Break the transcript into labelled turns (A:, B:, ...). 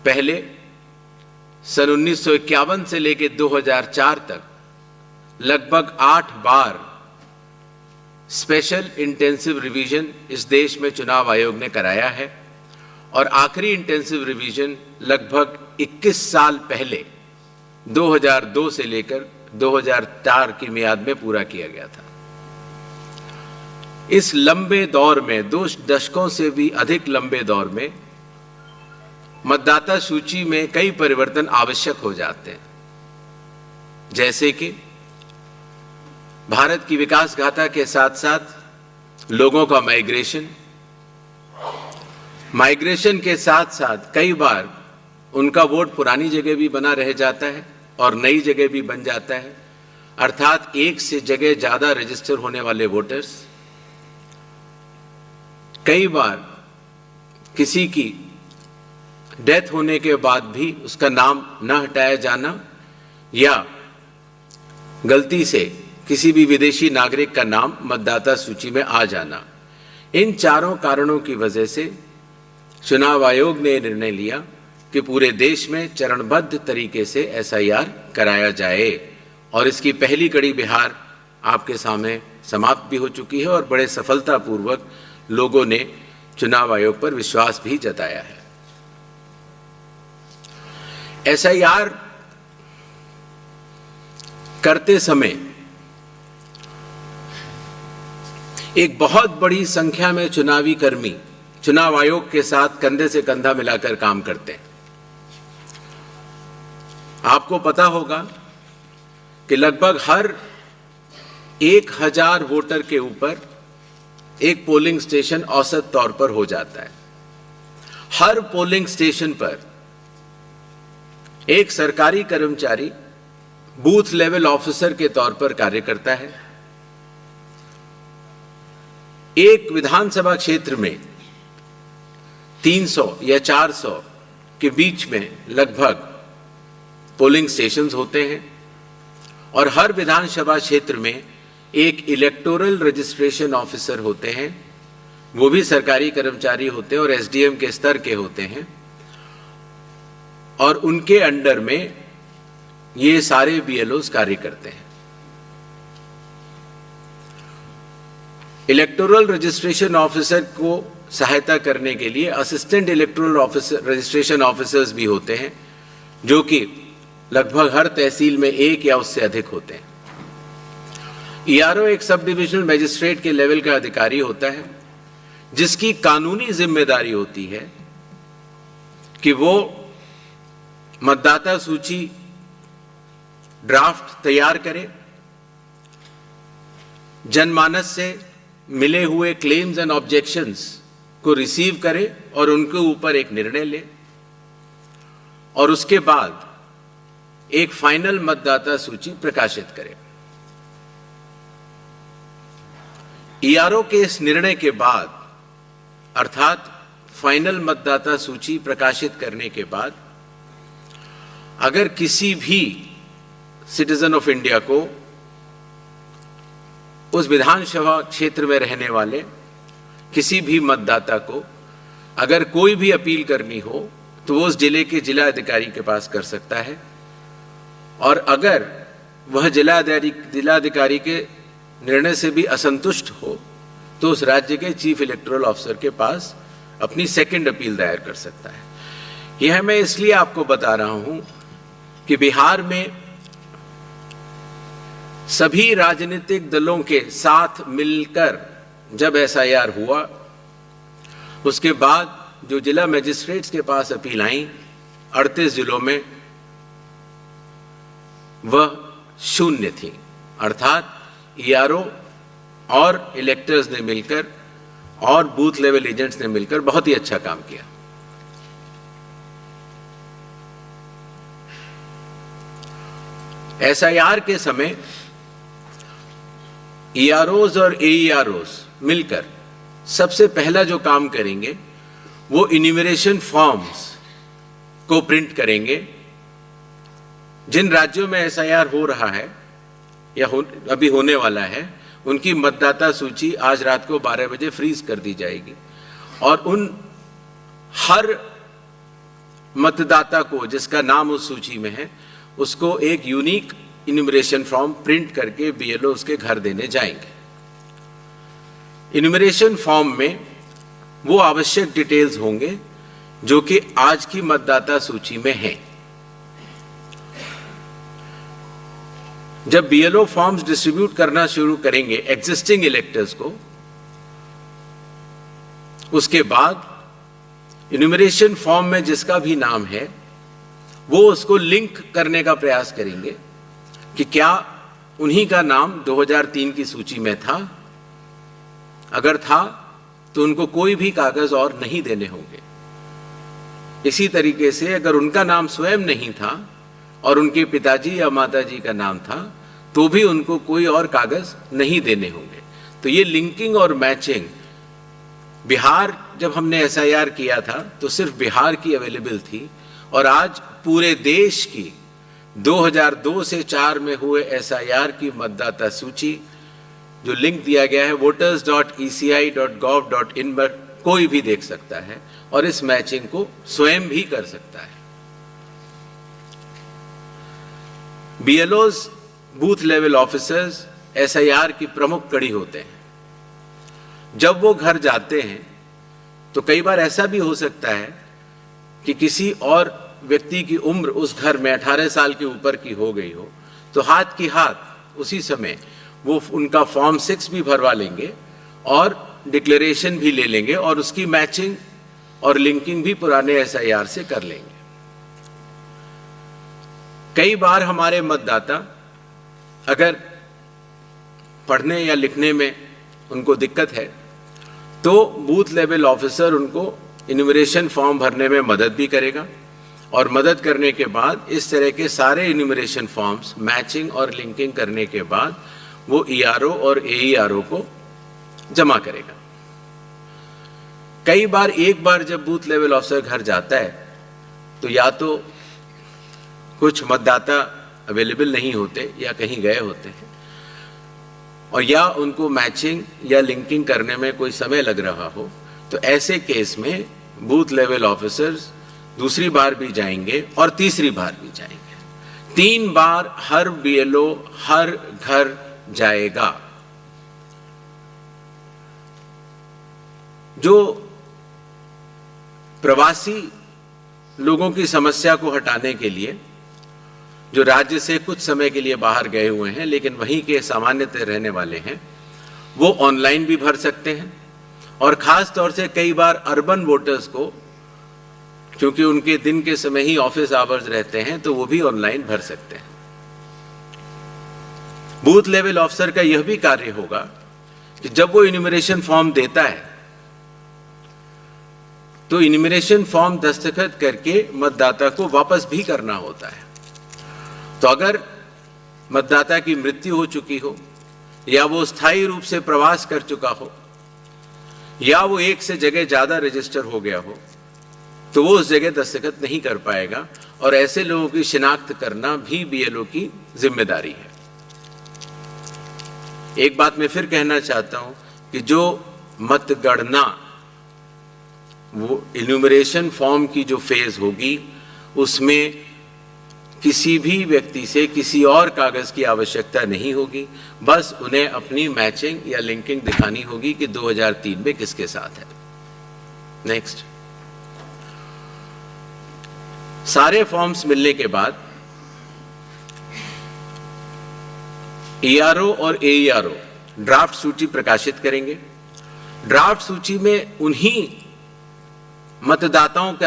A: पहले सन 1951 से लेकर 2004 तक लगभग 8 बार स्पेशल इंटेंसिव रिवीजन इस देश में चुनाव आयोग ने कराया है और आखिरी इंटेंसिव रिवीजन लगभग 21 साल पहले 2002 से लेकर 2004 की मियाद में पूरा किया गया था। इस लंबे दौर में 2 दशकों से भी अधिक लंबे दौर में मतदाता सूची में कई परिवर्तन आवश्यक हो जाते हैं, जैसे कि भारत की विकास गाथा के साथ साथ लोगों का माइग्रेशन के साथ साथ कई बार उनका वोट पुरानी जगह भी बना रह जाता है और नई जगह भी बन जाता है, अर्थात एक से जगह ज्यादा रजिस्टर होने वाले वोटर्स, कई बार किसी की डेथ होने के बाद भी उसका नाम न हटाया जाना या गलती से किसी भी विदेशी नागरिक का नाम मतदाता सूची में आ जाना। इन चारों कारणों की वजह से चुनाव आयोग ने निर्णय लिया कि पूरे देश में चरणबद्ध तरीके से एसआईआर कराया जाए और इसकी पहली कड़ी बिहार आपके सामने समाप्त भी हो चुकी है और बड़े सफलतापूर्वक लोगों ने चुनाव आयोग पर विश्वास भी जताया है। एसआईआर करते समय एक बहुत बड़ी संख्या में चुनावी कर्मी चुनाव आयोग के साथ कंधे से कंधा मिलाकर काम करते हैं। आपको पता होगा कि लगभग हर 1000 वोटर के ऊपर एक पोलिंग स्टेशन औसत तौर पर हो जाता है। हर पोलिंग स्टेशन पर एक सरकारी कर्मचारी बूथ लेवल ऑफिसर के तौर पर कार्य करता है। एक विधानसभा क्षेत्र में 300 या 400 के बीच में लगभग पोलिंग स्टेशंस होते हैं और हर विधानसभा क्षेत्र में एक इलेक्टोरल रजिस्ट्रेशन ऑफिसर होते हैं, वो भी सरकारी कर्मचारी होते हैं और एसडीएम के स्तर के होते हैं और उनके अंडर में ये सारे बीएलओज कार्य करते हैं। इलेक्टोरल रजिस्ट्रेशन ऑफिसर को सहायता करने के लिए assistant electoral officer registration officers भी होते हैं, जो कि लगभग हर तहसील में एक या उससे अधिक होते हैं। ईआरओ एक सब डिविजनल मजिस्ट्रेट के लेवल का अधिकारी होता है, जिसकी कानूनी जिम्मेदारी होती है कि वो मतदाता सूची ड्राफ्ट तैयार करे, जनमानस से मिले हुए क्लेम्स एंड ऑब्जेक्शंस को रिसीव करे और उनके ऊपर एक निर्णय ले और उसके बाद एक फाइनल मतदाता सूची प्रकाशित करे। ईआरओ के इस निर्णय के बाद अर्थात फाइनल मतदाता सूची प्रकाशित करने के बाद अगर किसी भी सिटीजन ऑफ इंडिया को उस विधानसभा क्षेत्र में रहने वाले किसी भी मतदाता को अगर कोई भी अपील करनी हो तो वो उस जिले के जिला अधिकारी के पास कर सकता है और अगर वह जिलाधिकारी के निर्णय से भी असंतुष्ट हो तो उस राज्य के चीफ इलेक्टोरल ऑफिसर के पास अपनी सेकंड अपील दायर कर सकता है। यह मैं इसलिए आपको बता रहा हूं कि बिहार में सभी राजनीतिक दलों के साथ मिलकर जब एसआईआर हुआ, उसके बाद जो जिला मजिस्ट्रेट्स के पास अपील आई 38 जिलों में वह 0 थी, अर्थात ईआरओ और इलेक्टर्स ने मिलकर और बूथ लेवल एजेंट्स ने मिलकर बहुत ही अच्छा काम किया। एसआईआर के समय ईआरओज और एईआरओज मिलकर सबसे पहला जो काम करेंगे वो इन्यूमरेशन फॉर्म्स को प्रिंट करेंगे। जिन राज्यों में एसआईआर हो रहा है या अभी होने वाला है, उनकी मतदाता सूची आज रात को 12 बजे फ्रीज कर दी जाएगी और उन हर मतदाता को जिसका नाम उस सूची में है उसको एक यूनिक इन्यूमरेशन फॉर्म प्रिंट करके बीएलओ उसके घर देने जाएंगे। इन्यूमरेशन फॉर्म में वो आवश्यक डिटेल्स होंगे जो कि आज की मतदाता सूची में है। जब बीएलओ फॉर्म्स डिस्ट्रीब्यूट करना शुरू करेंगे एग्जिस्टिंग इलेक्टर्स को, उसके बाद इन्यूमरेशन फॉर्म में जिसका भी नाम है वो उसको लिंक करने का प्रयास करेंगे कि क्या उन्हीं का नाम 2003 की सूची में था। अगर था तो उनको कोई भी कागज और नहीं देने होंगे। इसी तरीके से अगर उनका नाम स्वयं नहीं था और उनके पिताजी या माताजी का नाम था तो भी उनको कोई और कागज नहीं देने होंगे। तो ये लिंकिंग और मैचिंग, बिहार जब हमने एसआईआर किया था तो सिर्फ बिहार की अवेलेबल थी, और आज पूरे देश की 2002 से 4 में हुए एसआईआर की मतदाता सूची जो लिंक दिया गया है voters.eci.gov.in पर कोई भी देख सकता है और इस मैचिंग को स्वयं भी कर सकता है। बीएलओज, बूथ लेवल ऑफिसर्स एसआईआर की प्रमुख कड़ी होते हैं। जब वो घर जाते हैं तो कई बार ऐसा भी हो सकता है कि किसी और व्यक्ति की उम्र उस घर में 18 साल के ऊपर की हो गई हो, तो हाथ की हाथ उसी समय वो उनका फॉर्म 6 भी भरवा लेंगे और डिक्लेरेशन भी ले लेंगे और उसकी मैचिंग और लिंकिंग भी पुराने एसआईआर से कर लेंगे। कई बार हमारे मतदाता अगर पढ़ने या लिखने में उनको दिक्कत है तो बूथ लेवल ऑफिसर उनको इन्यूमरेशन फॉर्म भरने में मदद भी करेगा, और मदद करने के बाद इस तरह के सारे इन्यूमरेशन फॉर्म्स मैचिंग और लिंकिंग करने के बाद वो ईआरओ और एईआरओ को जमा करेगा। कई बार एक बार जब बूथ लेवल ऑफिसर घर जाता है तो या तो कुछ मतदाता अवेलेबल नहीं होते या कहीं गए होते हैं, और या उनको मैचिंग या लिंकिंग करने में कोई समय लग रहा हो, तो ऐसे केस में बूथ लेवल ऑफिसर्स दूसरी बार भी जाएंगे और तीसरी बार भी जाएंगे। 3 बार हर बीएलओ हर घर जाएगा। जो प्रवासी लोगों की समस्या को हटाने के लिए जो राज्य से कुछ समय के लिए बाहर गए हुए हैं लेकिन वहीं के सामान्यतः रहने वाले हैं, वो ऑनलाइन भी भर सकते हैं, और खास तौर से कई बार अर्बन वोटर्स को, क्योंकि उनके दिन के समय ही ऑफिस आवर्स रहते हैं, तो वो भी ऑनलाइन भर सकते हैं। बूथ लेवल ऑफिसर का यह भी कार्य होगा कि जब वो इन्यूमरेशन फॉर्म देता है तो इन्यूमरेशन फॉर्म दस्तखत करके मतदाता को वापस भी करना होता है। तो अगर मतदाता की मृत्यु हो चुकी हो, या वो स्थायी रूप से प्रवास कर चुका हो, या वो एक से जगह ज्यादा रजिस्टर हो गया हो, तो वो उस जगह दस्तखत नहीं कर पाएगा, और ऐसे लोगों की शिनाख्त करना भी बीएलओ की जिम्मेदारी है। एक बात मैं फिर कहना चाहता हूं कि जो मतगणना, वो इन्यूमरेशन फॉर्म की जो फेज होगी उसमें किसी भी व्यक्ति से किसी और कागज की आवश्यकता नहीं होगी, बस उन्हें अपनी मैचिंग या लिंकिंग दिखानी होगी कि 2003 में किसके साथ है। नेक्स्ट, सारे फॉर्म्स मिलने के बाद ईआरओ और एईआरओ ड्राफ्ट सूची प्रकाशित करेंगे। ड्राफ्ट सूची में उन्हीं मतदाताओं का